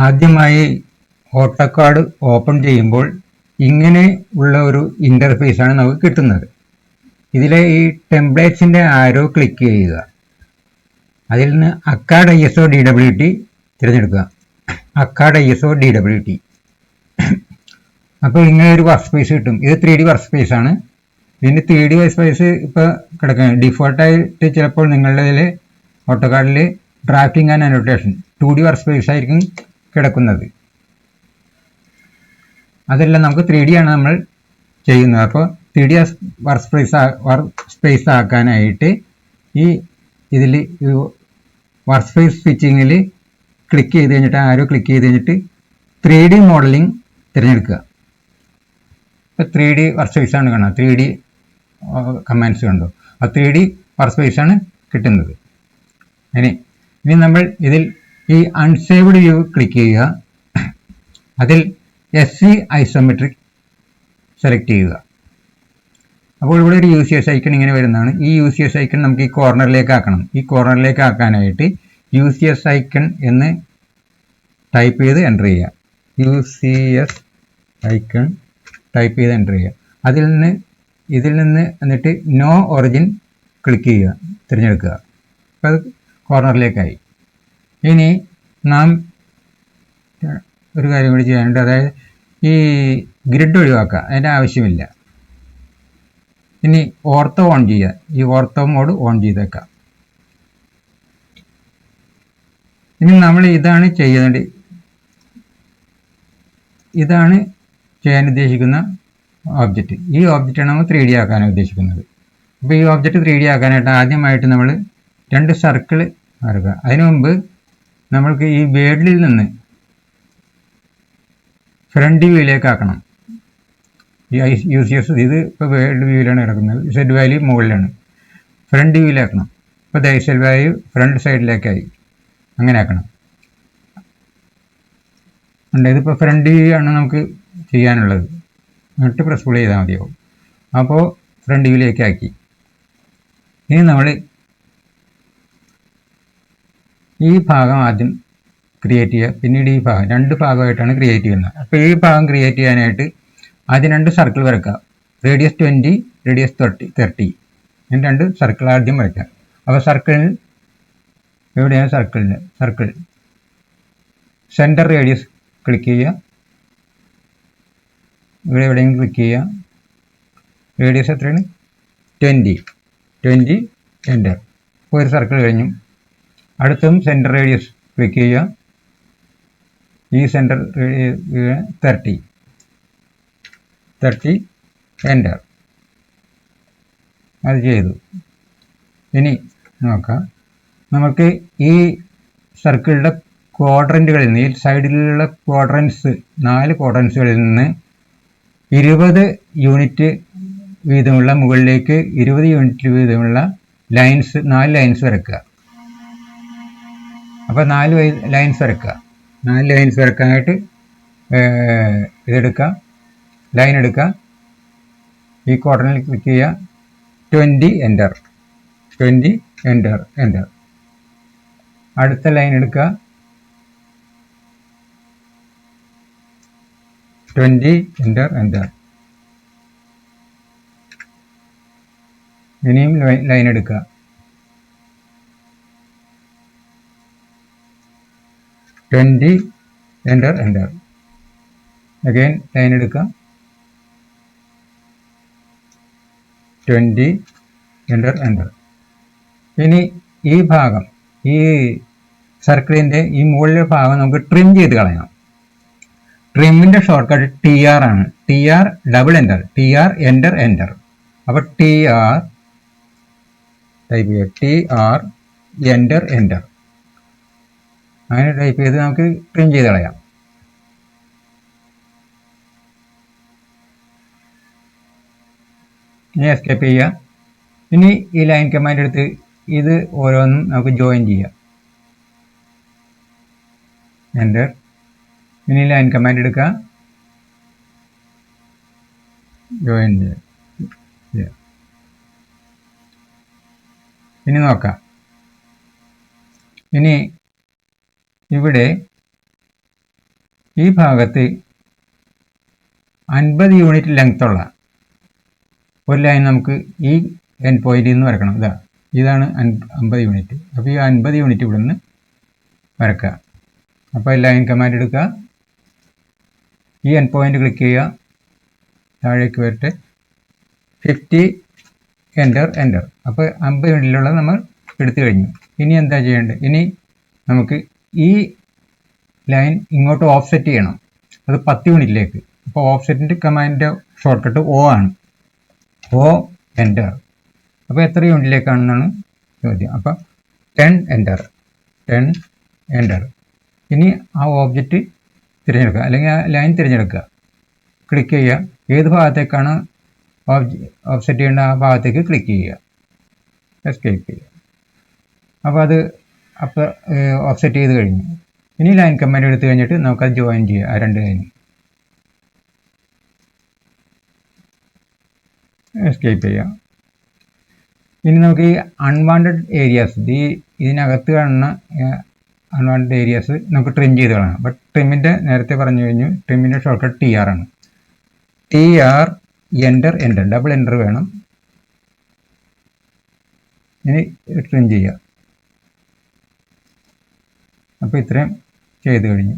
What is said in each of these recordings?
ആദ്യമായി AutoCAD open ചെയ്യുമ്പോൾ ഇങ്ങനെ ഉള്ള ഒരു ഇന്റർഫേസ് ആണ് നമുക്ക് കിട്ടുന്നത്. ഇതിലെ ഈ ടെംപ്ലേറ്റ്സിന്റെ ആരോ ക്ലിക്ക് ചെയ്യുക. അതിൽ നിന്ന് അക്കാഡ് ISO DWT തിരഞ്ഞെടുക്കുക. അക്കാഡ് ISO DWT. അപ്പോൾ ഇങ്ങനെ ഒരു വർക്ക് സ്പേസ് കിട്ടും. ഇത് 3D വർക്ക് സ്പേസ് ആണ്. ഇതിന്റെ 3D വർക്ക് സ്പേസ് ഇപ്പോൾ കിടക്കുകയാണ്. ഡിഫോൾട്ടായിട്ട് ചിലപ്പോൾ നിങ്ങളുടെ ഓട്ടോകാഡിൽ drafting and annotation 2D work space ആയിരിക്കും കിടക്കുന്നത്. അതെല്ലാം നമുക്ക് 3D ആണ് നമ്മൾ ചെയ്യുന്നത്. അപ്പോൾ 3D വർക്ക് സ്പേസ് ആക്കാനായിട്ട് ഇതിൽ വർക്ക് സ്പേസ് സ്വിച്ചിങ്ങിൽ ക്ലിക്ക് ചെയ്ത് കഴിഞ്ഞിട്ട് ആരോ ക്ലിക്ക് ചെയ്ത് കഴിഞ്ഞിട്ട് 3D മോഡലിംഗ് തിരഞ്ഞെടുക്കുക. ഇപ്പോൾ 3D വർക്ക് സ്പേസ് ആണ് കാണുക. 3D കമാൻഡ്സ് കണ്ടോ? ആ 3D വർക്ക് സ്പേസ് ആണ് കിട്ടുന്നത്. ഇനി നമ്മൾ ഇതിൽ ഈ അൺസേവ്ഡ് വ്യൂ ക്ലിക്ക് ചെയ്യുക. അതിൽ SC ഐസോമെട്രിക് സെലക്ട് ചെയ്യുക. അപ്പോൾ ഇവിടെ ഒരു UCS ഐക്കൺ ഇങ്ങനെ വരുന്നതാണ്. ഈ UCS ഐക്കൺ നമുക്ക് ഈ കോർണറിലേക്ക് ആക്കണം. ഈ കോർണറിലേക്ക് ആക്കാനായിട്ട് UCS ഐക്കൺ എന്ന് ടൈപ്പ് ചെയ്ത് എൻ്റർ ചെയ്യുക. UCS ഐക്കൺ ടൈപ്പ് ചെയ്ത് എൻ്റർ ചെയ്യുക. ഇതിൽ നിന്ന് എന്നിട്ട് നോ ഒറിജിൻ ക്ലിക്ക് ചെയ്യുക, തിരഞ്ഞെടുക്കുക. അപ്പോൾ അത് കോർണറിലേക്കായി. ഇനി നാം ഒരു കാര്യം കൂടി ചെയ്യാനുണ്ട്. അതായത് ഈ ഗ്രിഡ് ഒഴിവാക്കുക, അതിൻ്റെ ആവശ്യമില്ല. ഇനി ഓർത്തോ ഓൺ ചെയ്യുക. ഈ ഓർത്തോ മോഡ് ഓൺ ചെയ്തേക്കാം. ഇനി നമ്മൾ ഇതാണ് ചെയ്യാൻ ഉദ്ദേശിക്കുന്ന ഓബ്ജക്റ്റ്. ഈ ഒബ്ജക്റ്റാണ് നമ്മൾ 3D ആക്കാനാണ് ഉദ്ദേശിക്കുന്നത്. അപ്പോൾ ഈ ഒബ്ജക്റ്റ് 3D ആക്കാനായിട്ട് ആദ്യമായിട്ട് നമ്മൾ 2 സർക്കിൾ വരക്കുക. അതിനു മുമ്പ് നമ്മൾക്ക് ഈ വേർഡിൽ നിന്ന് ഫ്രണ്ട് വ്യൂയിലേക്ക് ആക്കണം. ഈ UCS ഇത് ഇപ്പോൾ വേൾഡ് വ്യൂവിലാണ് കിടക്കുന്നത്. Z വാല്യൂ മുകളിലാണ്. ഫ്രണ്ട് വ്യൂവിലാക്കണം. ഇപ്പോൾ Z വാല്യൂ ഫ്രണ്ട് സൈഡിലേക്കായി. അങ്ങനെ ആക്കണം. ഇതിപ്പോൾ ഫ്രണ്ട് വ്യൂ ആണ് നമുക്ക് ചെയ്യാനുള്ളത്. എന്നിട്ട് പ്രസ് പുൾ ചെയ്താൽ മതിയാവും. അപ്പോൾ ഫ്രണ്ട് വ്യൂയിലേക്ക് ആക്കി. ഇനി നമ്മൾ ഈ ഭാഗം ആദ്യം ക്രിയേറ്റ് ചെയ്യുക. പിന്നീട് ഈ ഭാഗം 2 ഭാഗമായിട്ടാണ് ക്രിയേറ്റ് ചെയ്യുന്നത്. അപ്പോൾ ഈ ഭാഗം ക്രിയേറ്റ് ചെയ്യാനായിട്ട് ആദ്യം 2 സർക്കിൾ വരയ്ക്കുക. Radius 20, radius 30. ഇനി 2 സർക്കിൾ ആദ്യം വരയ്ക്കുക. അപ്പോൾ സർക്കിളിൽ എവിടെയാണ് സർക്കിൾ സെൻറ്റർ റേഡിയസ് ക്ലിക്ക് ചെയ്യുക. ഇവിടെ എവിടെയെങ്കിലും ക്ലിക്ക് ചെയ്യുക. റേഡിയസ് എത്രയാണ്? 20 എൻ്റർ. ഇപ്പോൾ ഒരു സർക്കിൾ കഴിഞ്ഞു. അടുത്തും സെൻറ്റർ റേഡിയസ് ക്ലിക്ക് ചെയ്യുക. ഈ സെൻറ്റർ 30 എൻ്റർ. അത് ചെയ്തു. ഇനി നോക്കാം. നമുക്ക് ഈ സർക്കിളിൻ്റെ ക്വാഡ്രൻറ്റുകളിൽ നിന്ന്, ഈ സൈഡിലുള്ള ക്വാഡ്രൻസ് 4 ക്വാഡ്രൻസുകളിൽ നിന്ന് 20 യൂണിറ്റ് വീതമുള്ള മുകളിലേക്ക് 20 യൂണിറ്റ് വീതമുള്ള ലൈൻസ് 4 ലൈൻസ് വരയ്ക്കുക. അപ്പോൾ 4 ലൈൻസ് വരയ്ക്കുക. 4 ലൈൻസ് വരയ്ക്കാനായിട്ട് ലൈൻ എടുക്കുക. ഈ ക്വാഡ്രൻറ്റിൽ ക്ലിക്ക് ചെയ്യുക. 20 എൻ്റർ. അടുത്ത ലൈൻ എടുക്കുക. 20 എൻ്റർ. ഇനിയും ലൈൻ എടുക്കുക. 20 എൻ്റർ. അഗൈൻ ലൈൻ എടുക്കുക. 20 എൻ്റർ. ഇനി ഈ ഭാഗം, ഈ സർക്കിളിൻ്റെ ഈ മുകളിലെ ഭാഗം നമുക്ക് ട്രിം ചെയ്ത് കളയണം. ട്രിമ്മിൻ്റെ ഷോർട്ട് കട്ട് TR ആണ്. TR double enter. TR enter. അപ്പോൾ TR ടൈപ്പ് ചെയ്യുക. TR enter. അങ്ങനെ ടൈപ്പ് ചെയ്ത് നമുക്ക് ട്രിം ചെയ്ത് കളയാം. ഇനി എസ്കേപ്പ് ചെയ്യുക. ഇനി ഈ ലൈൻ കമാൻഡ് എടുത്ത് ഇത് ഓരോന്നും നമുക്ക് ജോയിൻ ചെയ്യാം. എൻ്റർ. ഇനി ലൈൻ കമാൻഡ് എടുക്കുക, ജോയിൻ ചെയ്യാം. ഇനി നോക്കാം. ഇനി ഇവിടെ ഈ ഭാഗത്ത് 50 യൂണിറ്റ് ലെങ്ത്തുള്ള ഒരു ലൈൻ നമുക്ക് ഈ എൻ പോയിന്റിൽ നിന്ന് വരക്കണം. ഇതാണ് 50 യൂണിറ്റ്. അപ്പോൾ ഈ 50 യൂണിറ്റ് ഇവിടെ നിന്ന് വരക്കുക. അപ്പോൾ ലൈൻ കമാൻഡ് എടുക്കുക, ഈ എൻ പോയിന്റ് ക്ലിക്ക് ചെയ്യുക, താഴേക്ക് വരട്ടെ, 50 എൻ്റർ. അപ്പോൾ 50 യൂണിറ്റിലുള്ളത് നമ്മൾ എടുത്തു കഴിഞ്ഞു. ഇനി എന്താ ചെയ്യേണ്ടത്? ഇനി നമുക്ക് ഈ ലൈൻ ഇങ്ങോട്ട് ഓഫ്സെറ്റ് ചെയ്യണം, അത് 10 യൂണിറ്റിലേക്ക്. അപ്പോൾ ഓഫ്സെറ്റിൻ്റെ കമാൻഡിൻ്റെ ഷോർട്ട് കട്ട് O ആണ്. O enter. അപ്പോൾ എത്ര യൂണിറ്റിലേക്കാണെന്നാണ് ചോദ്യം. അപ്പോൾ 10 എൻ്റർ. ഇനി ആ ഓബ്ജക്റ്റ് തിരഞ്ഞെടുക്കുക, അല്ലെങ്കിൽ ആ ലൈൻ തിരഞ്ഞെടുക്കുക, ക്ലിക്ക് ചെയ്യുക. ഏത് ഭാഗത്തേക്കാണ് ഓഫ്സെറ്റ് ചെയ്യേണ്ട ആ ഭാഗത്തേക്ക് ക്ലിക്ക് ചെയ്യുക, എസ്കേപ്പ് ചെയ്യുക. അപ്പോൾ അത് ഓഫ്സെറ്റ് ചെയ്ത് കഴിഞ്ഞു. ഇനി ലൈൻ കമാൻഡ് എടുത്തു കഴിഞ്ഞിട്ട് നമുക്കത് ജോയിൻ ചെയ്യാം, ആ രണ്ട് ലൈൻ. എസ്കേപ്പ് ചെയ്യാം. ഇനി നമുക്ക് ഈ അൺവാണ്ടഡ് ഏരിയാസ്, ഇതിനകത്ത് കാണുന്ന അൺവാണ്ടഡ് ഏരിയാസ് നമുക്ക് ട്രിം ചെയ്ത് കളയണം. ബട്ട് ട്രിമ്മിൻ്റെ നേരത്തെ പറഞ്ഞു കഴിഞ്ഞു, ട്രിമ്മിൻ്റെ ഷോർട്ട് കട്ട് TR ആണ്. TR എൻ്റർ, ഡബിൾ എൻ്റർ വേണം. ഇനി ട്രിം ചെയ്യുക. അപ്പോൾ ഇത്രയും ചെയ്ത് കഴിഞ്ഞു.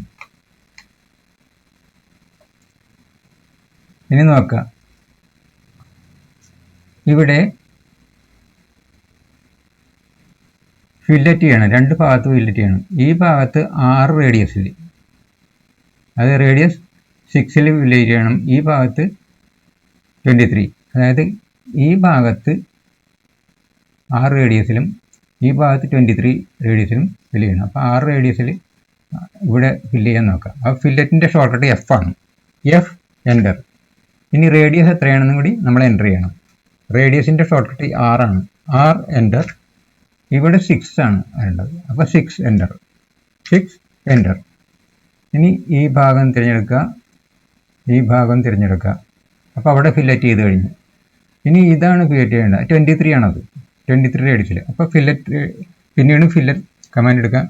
ഇനി നോക്കുക, ഇവിടെ ഫില്ലറ്റ് ചെയ്യണം, രണ്ട് ഭാഗത്ത് ഫില്ലറ്റ് ചെയ്യണം. ഈ ഭാഗത്ത് 6 റേഡിയസിൽ, അത് റേഡിയസ് 6ൽ ഫില്ലറ്റ് ചെയ്യണം. ഈ ഭാഗത്ത് 23, അതായത് ഈ ഭാഗത്ത് 6 റേഡിയസിലും ഈ ഭാഗത്ത് 23 റേഡിയസിലും ഫില്ല് ചെയ്യണം. അപ്പോൾ 6 റേഡിയസിൽ ഇവിടെ ഫില്ല് ചെയ്യാൻ നോക്കാം. ആ ഫില്ലറ്റിൻ്റെ ഷോർട്ട് കട്ട് F ആണ്. F enter. ഇനി റേഡിയസ് എത്രയാണെന്നും കൂടി നമ്മൾ എൻ്റർ ചെയ്യണം. റേഡിയസിൻ്റെ ഷോർട്ട് കട്ട് R ആണ്. R enter. ഇവിടെ 6 ആണ് വരേണ്ടത്. അപ്പോൾ 6 എൻ്റർ. ഇനി ഈ ഭാഗം തിരഞ്ഞെടുക്കുക, അപ്പോൾ അവിടെ ഫില്ലറ്റ് ചെയ്ത് കഴിഞ്ഞു. ഇനി ഇതാണ് ഫില്ലറ്റ് ചെയ്യേണ്ടത്, 23 ആണത്, 23 റേഡിയസിൽ. അപ്പോൾ പിന്നീട് ഫില്ലറ്റ് കമാൻഡ് എടുക്കാം,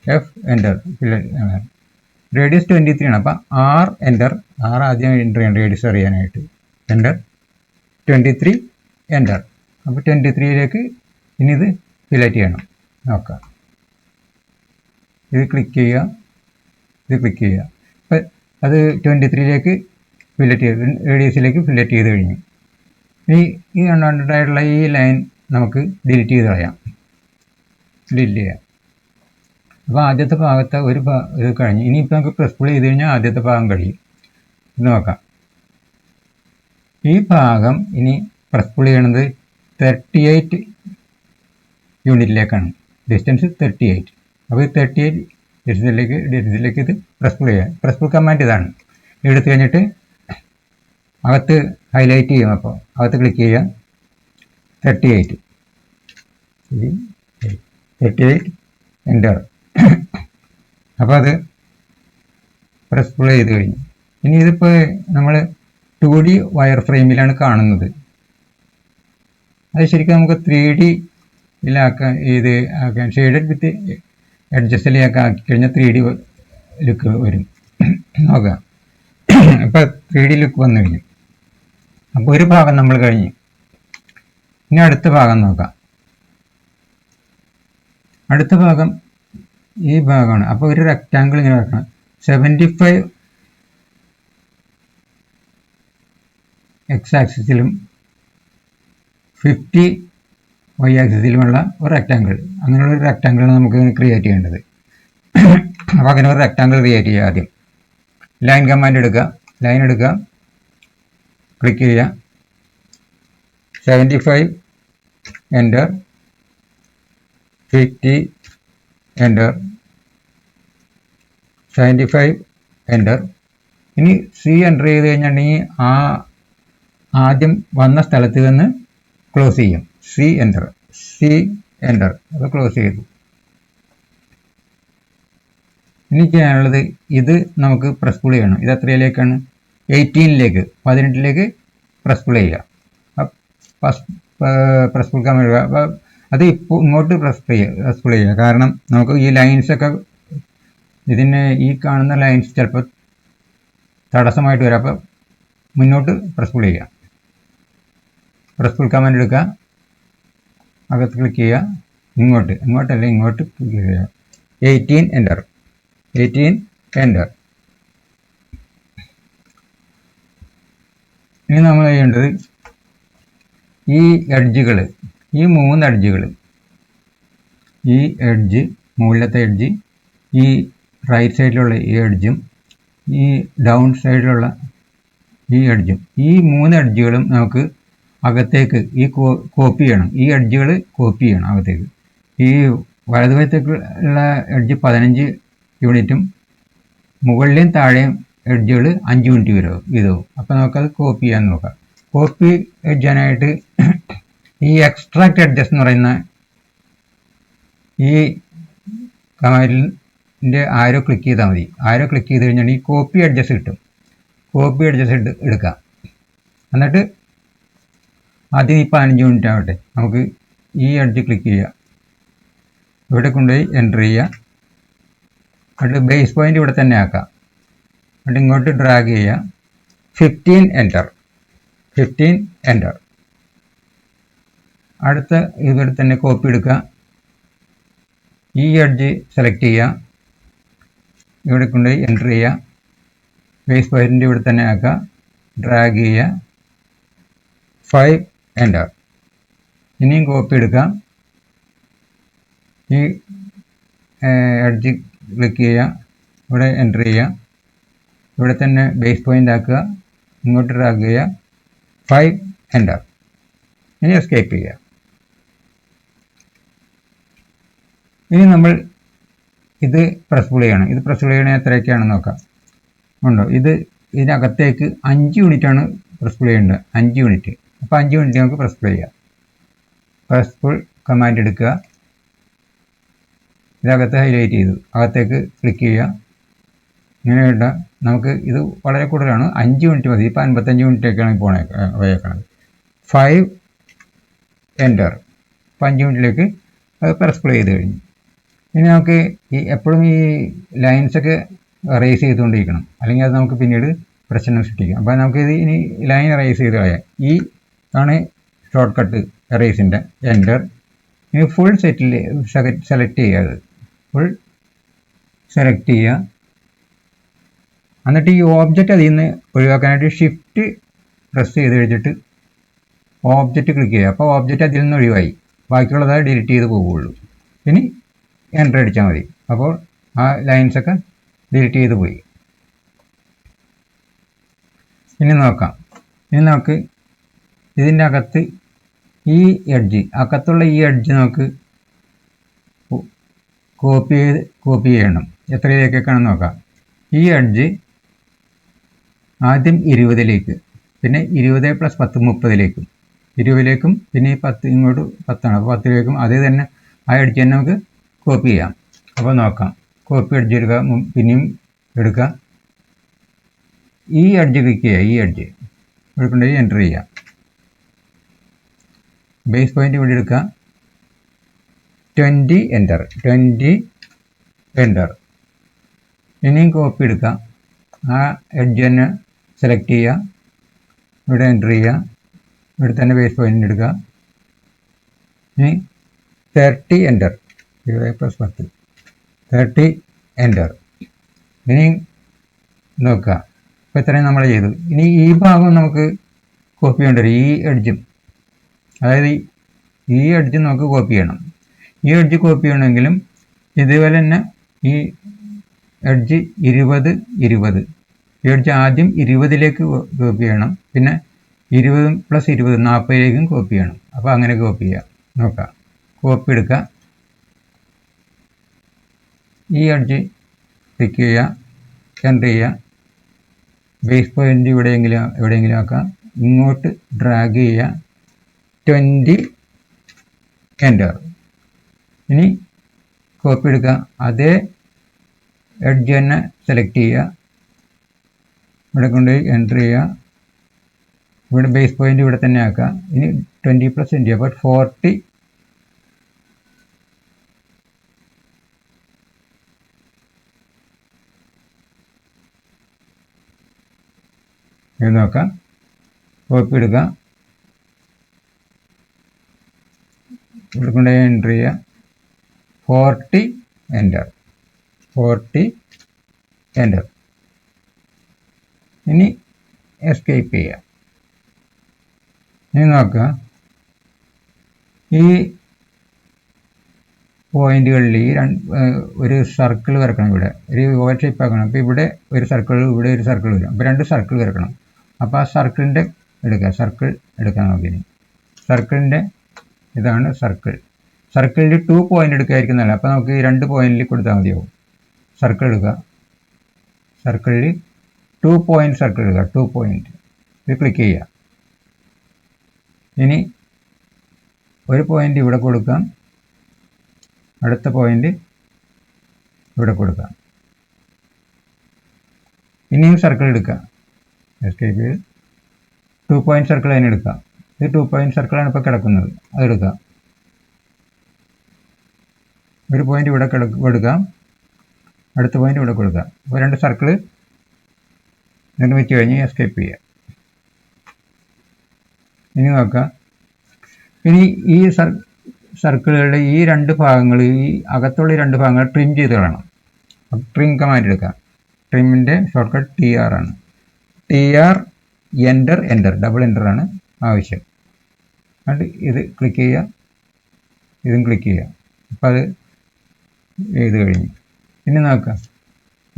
F എൻ്റർ. റേഡിയസ് 23 ആണ്. അപ്പോൾ R എൻ്റർ. ആദ്യം എൻ്റർ ചെയ്യണം റേഡിയസ് അറിയാനായിട്ട്. എൻ്റർ. 23 എൻ്റർ. അപ്പോൾ 23ലേക്ക് ഇനി ഇത് ഫില്ലറ്റ് ചെയ്യണം. നോക്കാം, ഇത് ക്ലിക്ക് ചെയ്യുക. അപ്പോൾ അത് 23ലേക്ക് ഫില്ലറ്റ് ചെയ്ത്, റേഡിയസിലേക്ക് ഫില്ലറ്റ് ചെയ്ത് കഴിഞ്ഞു. ഈ അൺവാണ്ടഡായിട്ടുള്ള ഈ ലൈൻ നമുക്ക് ഡിലീറ്റ് ചെയ്ത് കളയാം. അപ്പോൾ ആദ്യത്തെ ഭാഗത്തെ ഇത് കഴിഞ്ഞു. ഇനിയിപ്പോൾ നമുക്ക് പ്രസ് പുൾ ചെയ്ത് കഴിഞ്ഞാൽ ആദ്യത്തെ ഭാഗം കഴിയും. ഇത് നോക്കാം. ഈ ഭാഗം ഇനി പ്രസ് പുൾ ചെയ്യണത് 38 യൂണിറ്റിലേക്കാണ്. ഡിസ്റ്റൻസ് 38. അപ്പോൾ ഈ 38 ഡിസ്റ്റൻസിലേക്ക് ഇത് പ്രസ് പുൾ ചെയ്യാം. പ്രസ് പുൾ കമാൻഡ് ഇതാണ്. എടുത്തു കഴിഞ്ഞിട്ട് അകത്ത് ഹൈലൈറ്റ് ചെയ്യും. അപ്പോൾ അകത്ത് ക്ലിക്ക് ചെയ്യുക, 38 എൻ്റർ. അപ്പോൾ അത് പ്രസ് പുൾ ചെയ്ത് കഴിഞ്ഞു. ഇനി ഇതിപ്പോൾ നമ്മൾ 2D വയർ ഫ്രെയിമിലാണ് കാണുന്നത്. അത് ശരിക്കും നമുക്ക് 3Dയിലാക്കാൻ ഷെയ്ഡഡ് വിത്ത് അഡ്ജസ്റ്റലിയൊക്കെ ആക്കി കഴിഞ്ഞാൽ 3D ലുക്ക് വരും. നോക്കാം, ഇപ്പോൾ 3D ലുക്ക് വന്നു കഴിഞ്ഞു. അപ്പോൾ ഒരു ഭാഗം നമ്മൾ കഴിഞ്ഞു. ഇനി അടുത്ത ഭാഗം നോക്കാം. അടുത്ത ഭാഗം ഈ ഭാഗമാണ്. അപ്പോൾ ഒരു റെക്റ്റാങ്കിൾ ഇങ്ങനെ വെക്കണം. 75 X ആക്സിസിലും 50 Y ആക്സിസിലുമുള്ള ഒരു റെക്റ്റാങ്കിൾ. അങ്ങനെയുള്ള ഒരു റെക്റ്റാങ്കിളാണ് നമുക്ക് ക്രിയേറ്റ് ചെയ്യേണ്ടത്. അപ്പോൾ അങ്ങനെ ഒരു റെക്റ്റാങ്കിൾ ക്രിയേറ്റ് ചെയ്യുക. ആദ്യം ലൈൻ കമാൻഡ് എടുക്കുക, ക്ലിക്ക് ചെയ്യുക, 75 എൻ്റർ, 50 എൻ്റർ, 75 എൻ്റർ. ഇനി C എൻ്റർ ചെയ്ത് കഴിഞ്ഞിട്ടുണ്ടെങ്കിൽ ആദ്യം വന്ന സ്ഥലത്ത് നിന്ന് ക്ലോസ് ചെയ്യും. C enter. അത് ക്ലോസ് ചെയ്തു. ഇനി ചെയ്യാനുള്ളത് ഇത് നമുക്ക് പ്രസ് പുൾ ചെയ്യണം. ഇത് എത്രയിലേക്കാണ്? 18ലേക്ക് 18ലേക്ക് പ്രസ് പുൾ ചെയ്യുക. Press pull command. അപ്പോൾ അത് ഇപ്പോൾ ഇങ്ങോട്ട് പ്രസ് പുൾ ചെയ്യുക. കാരണം നമുക്ക് ഈ ലൈൻസൊക്കെ ഇതിന് ഈ കാണുന്ന ലൈൻസ് ചിലപ്പോൾ തടസ്സമായിട്ട് വരാം. അപ്പോൾ മുന്നോട്ട് പ്രസ് പുൾ ചെയ്യുക, പ്രസ് പുൾ കമാൻഡ് എടുക്കുക, അകത്ത് ക്ലിക്ക് ചെയ്യുക, ഇങ്ങോട്ടല്ല ഇങ്ങോട്ട് ക്ലിക്ക് ചെയ്യുക, 18 എൻ്റർ, 18 എൻ്റർ. ഇനി നമ്മൾ ചെയ്യേണ്ടത് ഈ എഡ്ജുകൾ, ഈ 3 എഡ്ജുകൾ, ഈ എഡ്ജ്, മുകളിലത്തെ എഡ്ജ്, ഈ റൈറ്റ് സൈഡിലുള്ള ഈ എഡ്ജും ഈ ഡൗൺ സൈഡിലുള്ള ഈ എഡ്ജും, ഈ 3 എഡ്ജുകളും നമുക്ക് അകത്തേക്ക് കോപ്പി ചെയ്യണം. ഈ എഡ്ജുകൾ കോപ്പി ചെയ്യണം അകത്തേക്ക്. ഈ വലതുവശത്തേക്കുള്ള എഡ്ജ് 15 യൂണിറ്റും മുകളിലെയും താഴെയും എഡ്ജുകൾ 5 യൂണിറ്റ് വീതവും. അപ്പോൾ നമുക്കത് കോപ്പി ചെയ്യാൻ നോക്കാം. കോപ്പി ചെയ്യാനായിട്ട് ഈ എക്സ്ട്രാക്ട് എഡ്ജസ് എന്ന് പറയുന്ന ഈ കമാൻഡിൻ്റെ ആരോ ക്ലിക്ക് ചെയ്താൽ മതി. ആരോ ക്ലിക്ക് ചെയ്ത് കഴിഞ്ഞാൽ ഈ കോപ്പി എഡ്ജസ് കിട്ടും. കോപ്പി എഡ്ജസ് എടുക്കാം. എന്നിട്ട് ആദ്യം ഈ 15 യൂണിറ്റ് ആവട്ടെ, നമുക്ക് ഈ എഡ്ജ് ക്ലിക്ക് ചെയ്യുക, ഇവിടെ കൊണ്ടുപോയി എൻ്റർ ചെയ്യുക, എന്നിട്ട് ബേസ് പോയിന്റ് ഇവിടെ തന്നെ ആക്കാം, എന്നിട്ട് ഇങ്ങോട്ട് ഡ്രാഗ് ചെയ്യുക, 15 എൻ്റർ, 15 എൻ്റർ. അടുത്ത ഇവിടെ തന്നെ കോപ്പി എടുക്കുക, ഈ എഡ്ജ് സെലക്ട് ചെയ്യുക, ഇവിടെ കൊണ്ടുപോയി എൻ്റർ ചെയ്യുക, ബേസ് പോയിന്റ് ഇവിടെ തന്നെ ആക്കുക, ഡ്രാഗ് ചെയ്യുക, 5 എൻ്റർ. ഇനിയും കോപ്പി എടുക്കാം, ഈ എഡ്ജ് ക്ലിക്ക് ചെയ്യുക, ഇവിടെ എൻ്റർ ചെയ്യുക, ഇവിടെ തന്നെ ബേസ് പോയിന്റ് ആക്കുക, ഇങ്ങോട്ട് ഡ്രാഗ് ചെയ്യുക, 5 എൻ്റർ. ഇനി എസ്കേപ്പ് ചെയ്യുക. ഇനി നമ്മൾ ഇത് പ്രസ് പുൾ ചെയ്യണം. ഇത് പ്രസ് പുൾ ചെയ്യണേ എത്രയൊക്കെയാണെന്ന് നോക്കാം. ഉണ്ടോ, ഇതിനകത്തേക്ക് 5 യൂണിറ്റാണ് പ്രസ് പുൾ ചെയ്യേണ്ടത്, 5 യൂണിറ്റ്. അപ്പോൾ 5 യൂണിറ്റ് നമുക്ക് പ്രസ് പുൾ ചെയ്യാം. പ്രസ് പുൾ കമാൻഡ് എടുക്കുക, ഇതിനകത്ത് ഹൈലൈറ്റ് ചെയ്തു, അകത്തേക്ക് ക്ലിക്ക് ചെയ്യുക. ഇങ്ങനെ വേണ്ട, നമുക്ക് ഇത് വളരെ കൂടുതലാണ്, 5 യൂണിറ്റ് മതി. ഇപ്പോൾ 55 യൂണിറ്റൊക്കെയാണ് പോയേക്കണത്. 5 എൻ്റർ. അപ്പോൾ 5 യൂണിറ്റിലേക്ക് അത് പ്രസ് പുൾ ചെയ്ത് കഴിഞ്ഞു. ഇനി നമുക്ക് എപ്പോഴും ഈ ലൈൻസൊക്കെ റേസ് ചെയ്തുകൊണ്ടിരിക്കണം, അല്ലെങ്കിൽ അത് നമുക്ക് പിന്നീട് പ്രശ്നം സൃഷ്ടിക്കും. അപ്പോൾ നമുക്കിത് ഇനി ലൈൻ റേസ് ചെയ്ത് കളയാം. ഈ ആണ് ഷോർട്ട് കട്ട് എറേസിൻ്റെ. എൻ്റർ. ഇനി ഫുൾ സെലക്ട് ചെയ്യുക, അത് ഫുൾ സെലക്ട് ചെയ്യുക. എന്നിട്ട് ഈ ഓബ്ജക്റ്റ് അതിൽ നിന്ന് ഒഴിവാക്കാനായിട്ട് ഷിഫ്റ്റ് പ്രസ് ചെയ്ത് കഴിഞ്ഞിട്ട് ഓബ്ജക്റ്റ് ക്ലിക്ക് ചെയ്യുക. അപ്പോൾ ഓബ്ജക്റ്റ് അതിൽ നിന്ന് ഒഴിവായി, ബാക്കിയുള്ളത് ഡിലീറ്റ് ചെയ്ത് പോവുകയുള്ളൂ. ഇനി എൻ്റർ അടിച്ചാൽ മതി. അപ്പോൾ ആ ലൈൻസൊക്കെ ഡിലീറ്റ് ചെയ്ത് പോയി. ഇനി നോക്കാം. ഇനി നമുക്ക് ഇതിൻ്റെ അകത്ത് ഈ എഡ്ജ്, അകത്തുള്ള ഈ എഡ്ജ് നമുക്ക് കോപ്പി ചെയ്യണം. എത്രയിലേക്കൊക്കെയാണെന്ന് നോക്കാം. ഈ എഡ്ജ് ആദ്യം 20ലേക്ക്, പിന്നെ 20 + 10 30ലേക്കും, 20ലേക്കും, പിന്നെ ഈ 10 ഇങ്ങോട്ട് 10ആണ്, അപ്പോൾ 10ലേക്കും അതേ തന്നെ ആ എഡ്ജ് തന്നെ നമുക്ക് കോപ്പി ചെയ്യാം. അപ്പോൾ നോക്കാം. കോപ്പി എഡ്ജ് എടുക്കുക, പിന്നെയും എടുക്കുക, ഈ എഡ്ജ് ക്ലിക്ക് ചെയ്യുക, ഈ എഡ്ജ് എടുക്കേണ്ടത് എൻ്റർ ചെയ്യുക, ബേസ് പോയിന്റ് ഇവിടെ എടുക്കുക, 20 എൻ്റർ, 20 എൻ്റർ. ഇനിയും കോപ്പി എടുക്കുക, ആ എഡ്ജ് തന്നെ സെലക്ട് ചെയ്യുക, ഇവിടെ എൻ്റർ ചെയ്യുക, ഇവിടെ തന്നെ ബേസ് പോയിന്റ് എടുക്കുക. ഇനി 30 എൻ്റർ, 20 + 10, 30 എൻ്റർ. ഇനി നോക്കുക. അപ്പോൾ ഇത്രയും നമ്മൾ ചെയ്തു. ഇനി ഈ ഭാഗം നമുക്ക് കോപ്പി ചെയ്യേണ്ടി വരും. ഈ എഡ്ജും, അതായത് ഈ എഡ്ജ് നമുക്ക് കോപ്പി ചെയ്യണം. ഈ എഡ്ജ് കോപ്പി ചെയ്യണമെങ്കിലും ഇതുപോലെ തന്നെ ഈ എഡ്ജ് 20 20, ഈ എഡ്ജ് ആദ്യം 20ലേക്ക് കോപ്പി ചെയ്യണം, പിന്നെ 20 + 20 40ലേക്കും കോപ്പി ചെയ്യണം. അപ്പോൾ അങ്ങനെ കോപ്പി ചെയ്യാം. നോക്കാം. കോപ്പി എടുക്കുക, ഈ എഡ്ജ് ക്ലിക്ക് ചെയ്യുക, എൻ്റർ ചെയ്യുക, ബേസ് പോയിന്റ് എവിടെയെങ്കിലും ആക്കുക, ഇങ്ങോട്ട് ഡ്രാഗ് ചെയ്യുക, 20 എൻ്റർ. ഇനി കോപ്പി എടുക്കുക, അതേ എഡ്ജ് തന്നെ സെലക്ട് ചെയ്യുക, ഇവിടെ കൊണ്ടുപോയി എൻ്റർ ചെയ്യുക, ഇവിടെ ബേസ് പോയിന്റ് ഇവിടെ തന്നെ ആക്കുക. ഇനി 20 + 20, അപ്പോൾ 40. ഇത് നോക്കാം, കോപ്പി എടുക്കുക, ഇവിടെ കൊണ്ട് എൻ്റർ ചെയ്യുക, 40 എൻ്റർ, 40 എൻ്റർ. ഇനി എസ്കേപ്പ് ചെയ്യുക. ഇനി നോക്കുക, ഈ പോയിന്റുകളിൽ ഈ ഒരു സർക്കിൾ വരക്കണം, ഇവിടെ ഒരു ഓവൽ ഷേപ്പ് ആക്കണം. അപ്പോൾ ഇവിടെ ഒരു സർക്കിൾ, ഇവിടെ ഒരു സർക്കിൾ വരും. അപ്പോൾ 2 സർക്കിൾ വരക്കണം. അപ്പോൾ ആ സർക്കിളിൻ്റെ എടുക്കുക, സർക്കിൾ എടുക്കാൻ നോക്കി. സർക്കിളിൻ്റെ ഇതാണ് സർക്കിൾ. സർക്കിളിൽ 2 പോയിന്റ് എടുക്കായിരിക്കും നല്ലത്. അപ്പോൾ നമുക്ക് ഈ 2 പോയിന്റിൽ കൊടുത്താൽ മതിയാവും. സർക്കിൾ എടുക്കുക, സർക്കിളിൽ 2 പോയിന്റ് സർക്കിൾ എടുക്കുക, 2 പോയിന്റ്. ഇത് ക്ലിക്ക് ചെയ്യുക. ഇനി ഒരു പോയിന്റ് ഇവിടെ കൊടുക്കാം, അടുത്ത പോയിന്റ് ഇവിടെ കൊടുക്കാം. ഇനിയും സർക്കിൾ എടുക്കുക, എസ്കേപ്പ് ചെയ്ത് 2 പോയിന്റ് സർക്കിൾ തന്നെ എടുക്കുക. ഇത് 2 പോയിന്റ് സർക്കിളാണ് ഇപ്പോൾ കിടക്കുന്നത്, അതെടുക്കുക. ഒരു പോയിന്റ് ഇവിടെ കൊടുക്കാം, അടുത്ത പോയിന്റ് ഇവിടെ കൊടുക്കുക. അപ്പോൾ 2 സർക്കിൾ നിർമ്മിച്ചു കഴിഞ്ഞ് എസ്കേപ്പ് ചെയ്യുക. ഇനി നോക്കുക, ഇനി ഈ സർക്കിളുകളുടെ ഈ 2 ഭാഗങ്ങൾ, ഈ അകത്തുള്ള 2 ഭാഗങ്ങൾ ട്രിം ചെയ്ത് കളയണം. അപ്പം ട്രിം കമാൻഡ് എടുക്കുക. ട്രിമിൻ്റെ ഷോർട്ട് കട്ട് TR ആണ്. TR enter, enter, double enter ആണ് ആവശ്യം. എന്നിട്ട് ഇത് ക്ലിക്ക് ചെയ്യുക, ഇതും ക്ലിക്ക് ചെയ്യുക. അപ്പോൾ അത് എഴുതി കഴിഞ്ഞു. ഇനി നോക്കുക,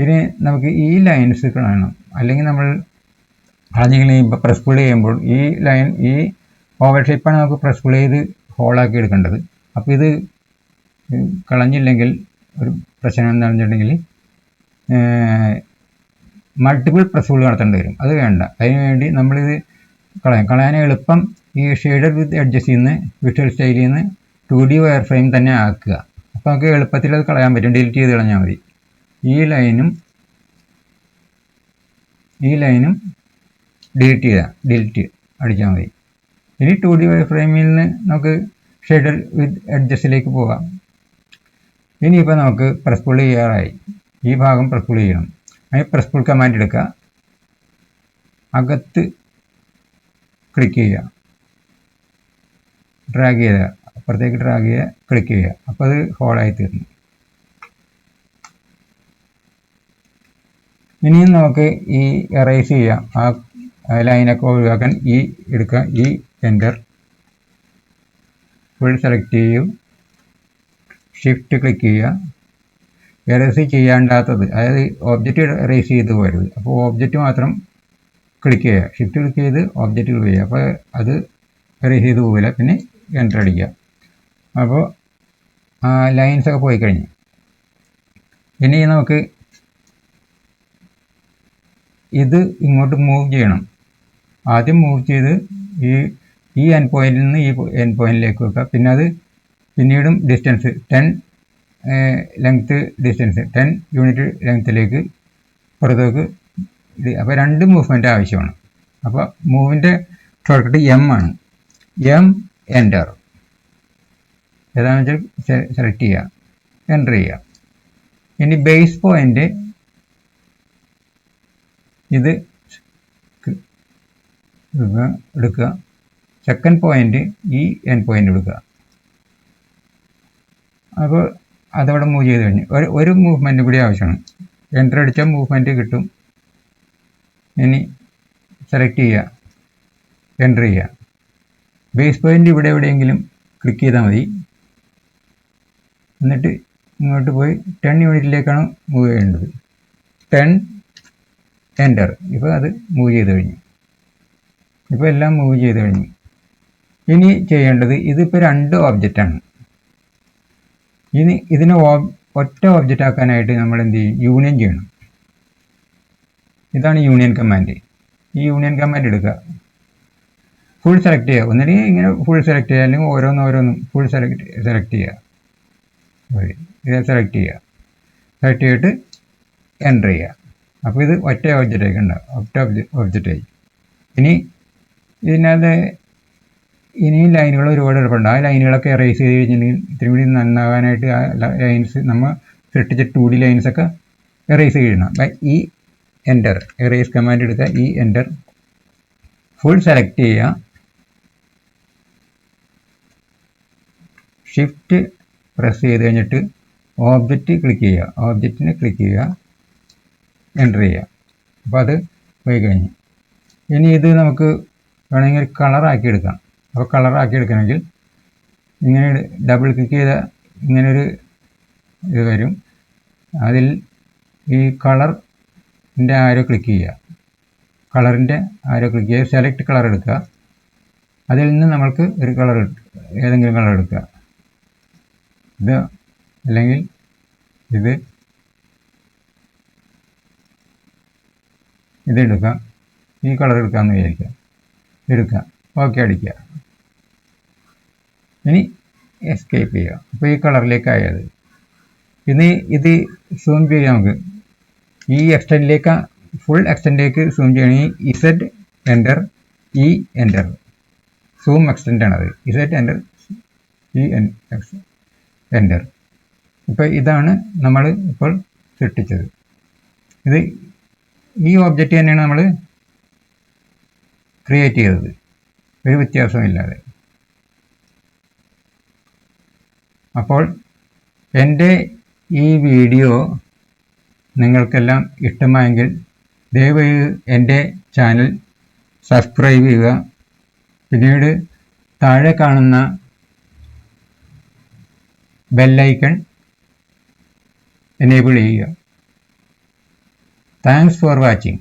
ഇനി നമുക്ക് ഈ ലൈൻസ് കാണണം. അല്ലെങ്കിൽ നമ്മൾ ആദ്യം ഇപ്പോൾ പ്രസ് പുൾ ചെയ്യുമ്പോൾ ഈ ലൈൻ, ഈ ഓവൽ ഷേപ്പാണ് നമുക്ക് പ്രസ് പുൾ ചെയ്ത് ഹോളാക്കി എടുക്കേണ്ടത്. അപ്പോൾ ഇത് കളഞ്ഞില്ലെങ്കിൽ ഒരു പ്രശ്നം എന്താണെന്ന് വെച്ചിട്ടുണ്ടെങ്കിൽ മൾട്ടിപ്പിൾ പ്രസ് പുൾ നടത്തേണ്ടി വരും. അത് വേണ്ട. അതിനുവേണ്ടി നമ്മളിത് കളയാൻ എളുപ്പം ഈ ഷെയ്ഡർ വിത്ത് എഡ്ജസിൽ നിന്ന്, വിഷ്വൽ സ്റ്റൈലിൽ നിന്ന് 2D വയർ ഫ്രെയിം തന്നെ ആക്കുക. അപ്പോൾ നമുക്ക് എളുപ്പത്തിൽ അത് കളയാൻ പറ്റും. ഡിലീറ്റ് ചെയ്ത് കളഞ്ഞാൽ മതി. ഈ ലൈനും ഡിലീറ്റ് അടിച്ചാൽ മതി. ഇനി 2D വയർ ഫ്രെയിമിൽ നിന്ന് നമുക്ക് ഷെയ്ഡർ വിത്ത് എഡ്ജസിലേക്ക് പോകാം. ഇനിയിപ്പോൾ നമുക്ക് പ്രസ് പുൾ ചെയ്യാറായി. ഈ ഭാഗം പ്രസ് പുൾ ചെയ്യണം. അതിന് പ്രസ് പുൾ കമാൻഡ് എടുക്കുക, അകത്ത് ക്ലിക്ക് ചെയ്യുക, ഡ്രാഗ് ചെയ്യുക, അപ്പുറത്തേക്ക് ഡ്രാഗ് ചെയ്യുക, ക്ലിക്ക് ചെയ്യുക. അപ്പോൾ അത് ഹോളായി തീർന്നു. ഇനിയും നമുക്ക് ഈ എറേസ് ചെയ്യാം. ആ ലൈനൊക്കെ ഒഴിവാക്കാൻ ഈ എടുക്കുക, ഈ എൻ്റർ, ഫുൾ സെലക്ട് ചെയ്യും, ഷിഫ്റ്റ് ക്ലിക്ക് ചെയ്യുക. എറേസ് ചെയ്യാണ്ടാത്തത്, അതായത് ഓബ്ജക്റ്റ് എറേസ് ചെയ്ത് പോരുത്. അപ്പോൾ ഓബ്ജക്റ്റ് മാത്രം ക്ലിക്ക് ചെയ്യുക, ഷിഫ്റ്റ് ക്ലിക്ക് ചെയ്ത് ഓബ്ജക്റ്റ് ക്ലിക്ക് ചെയ്യുക. അപ്പോൾ അത് എറേസ് ചെയ്ത് പോകില്ല. പിന്നെ എൻ്റർ അടിക്കുക. അപ്പോൾ ലൈൻസൊക്കെ പോയി കഴിഞ്ഞു. ഇനി നമുക്ക് ഇത് ഇങ്ങോട്ട് മൂവ് ചെയ്യണം. ആദ്യം മൂവ് ചെയ്ത് ഈ എൻ പോയിന്റിൽ നിന്ന് ഈ എൻ പോയിന്റിലേക്ക് വെക്കുക. പിന്നെ അത് പിന്നീടും ഡിസ്റ്റൻസ് 10 ഡിസ്റ്റൻസ് 10 യൂണിറ്റ് ലെങ്ത്തിലേക്ക് പുറത്തേക്ക് ഇത്. അപ്പോൾ 2 മൂവ്മെൻറ്റ് ആവശ്യമാണ്. അപ്പോൾ മൂവിൻ്റെ ഷോർട്ട് കട്ട് M ആണ്. M എൻ്റർ, ഏതാണെന്ന് വെച്ചാൽ സെലക്ട് ചെയ്യുക, എൻ്റർ ചെയ്യുക. ഇനി ബേസ് പോയിൻ്റ് ഇത് എടുക്കുക. സെക്കൻഡ് പോയിന്റ് ഈ എൻ പോയിന്റ് എടുക്കുക. അപ്പോൾ അതവിടെ മൂവ് ചെയ്ത് കഴിഞ്ഞു. ഒരു മൂവ്മെൻറ്റ് കൂടി ആവശ്യമാണ്. എൻ്റർ അടിച്ചാൽ മൂവ്മെൻറ്റ് കിട്ടും. ഇനി സെലക്ട് ചെയ്യുക, എൻ്റർ ചെയ്യുക. ബേസ് പോയിന്റ് ഇവിടെ എവിടെയെങ്കിലും ക്ലിക്ക് ചെയ്താൽ മതി. എന്നിട്ട് ഇങ്ങോട്ട് പോയി 10 യൂണിറ്റിലേക്കാണ് മൂവ് ചെയ്യേണ്ടത്. 10 എൻ്റർ. ഇപ്പോൾ അത് മൂവ് ചെയ്ത് കഴിഞ്ഞു. ഇപ്പോൾ എല്ലാം മൂവ് ചെയ്ത് കഴിഞ്ഞു. ഇനി ചെയ്യേണ്ടത്, ഇതിപ്പോൾ 2 ഓബ്ജക്റ്റാണ്. ഇനി ഇതിനെ ഒറ്റ ഓബ്ജക്റ്റ് ആക്കാനായിട്ട് നമ്മൾ എന്ത് ചെയ്യും? യൂണിയൻ ചെയ്യണം. ഇതാണ് യൂണിയൻ കമാൻഡ്. ഈ യൂണിയൻ കമാൻഡ് എടുക്കുക, ഫുൾ സെലക്ട് ചെയ്യുക. ഒന്നില്ലെങ്കിൽ ഇങ്ങനെ ഫുൾ സെലക്ട് ചെയ്യുക, അല്ലെങ്കിൽ ഓരോന്നും ഫുൾ സെലക്ട് ചെയ്യുക. ഇത് സെലക്ട് ചെയ്യുക. സെലക്ട് ചെയ്തിട്ട് എൻ്റർ ചെയ്യുക. അപ്പോൾ ഇത് ഒറ്റ ഓബ്ജക്റ്റായി ഉണ്ടാവും, ഒബ്ജക്റ്റായി. ഇനി ഇതിനകത്ത് ഇനിയും ലൈനുകൾ ഒരുപാട് എളുപ്പമുണ്ട്. ആ ലൈനുകളൊക്കെ എറേസ് ചെയ്ത് കഴിഞ്ഞിട്ടുണ്ടെങ്കിൽ ഇത്തിരി കൂടി നന്നാകാനായിട്ട് ആ ലൈൻസ് നമ്മൾ സൃഷ്ടിച്ച 2D ലൈൻസൊക്കെ എറേസ് ചെയ്യണം. ഈ എൻ്റർ, എറേസ് കമാൻഡ് എടുക്കുക, ഈ എൻ്റർ ഫുൾ സെലക്ട് ചെയ്യുക, ഷിഫ്റ്റ് പ്രസ് ചെയ്ത് കഴിഞ്ഞിട്ട് ഓബ്ജക്റ്റ് ക്ലിക്ക് ചെയ്യുക, ഓബ്ജക്റ്റിനെ ക്ലിക്ക് ചെയ്യുക, എൻ്റർ ചെയ്യുക. അപ്പോൾ അത് പോയി കഴിഞ്ഞു. ഇനി ഇത് നമുക്ക് വേണമെങ്കിൽ കളറാക്കി എടുക്കാം. അപ്പോൾ കളറാക്കി എടുക്കണമെങ്കിൽ ഇങ്ങനെ ഡബിൾ ക്ലിക്ക് ചെയ്താൽ ഇങ്ങനൊരു ഇത് വരും. അതിൽ ഈ കളറിൻ്റെ ആരോ ക്ലിക്ക് ചെയ്യുക, കളറിൻ്റെ ആരോ ക്ലിക്ക് ചെയ്യുക, സെലക്ട് കളർ എടുക്കുക. അതിൽ നിന്ന് നമ്മൾക്ക് ഒരു കളർ ഏതെങ്കിലും കളർ എടുക്കുക, ഇത് അല്ലെങ്കിൽ ഇതെടുക്കാം, ഈ കളർ എടുക്കാമെന്ന് വിചാരിക്കുക, എടുക്കുക, ഓക്കെ അടിക്കുക. ഇനി എസ്കേപ്പ് ചെയ്യുക. അപ്പോൾ ഈ കളറിലേക്ക് ആയത്. ഇനി ഇത് സൂം ചെയ്യാം. നമുക്ക് ഈ എക്സ്റ്റൻഡിലേക്ക്, ഫുൾ എക്സ്റ്റൻഡിലേക്ക് സൂം ചെയ്യണമെങ്കിൽ Z enter, E enter, zoom extend ആണത്. Z enter, E enter. ഇപ്പോൾ ഇതാണ് നമ്മൾ ഇപ്പോൾ സൃഷ്ടിച്ചത്. ഇത് ഈ ഒബ്ജക്റ്റ് തന്നെയാണ് നമ്മൾ ക്രിയേറ്റ് ചെയ്തത്, ഒരു വ്യത്യാസമില്ലാതെ. അപ്പോൾ എൻ്റെ ഈ വീഡിയോ നിങ്ങൾക്കെല്ലാം ഇഷ്ടമായെങ്കിൽ ദയവായി എൻ്റെ ചാനൽ സബ്സ്ക്രൈബ് ചെയ്യുക. പിന്നീട് താഴെ കാണുന്ന ബെല്ലൈക്കൺ എനേബിൾ ചെയ്യുക. Thanks for watching.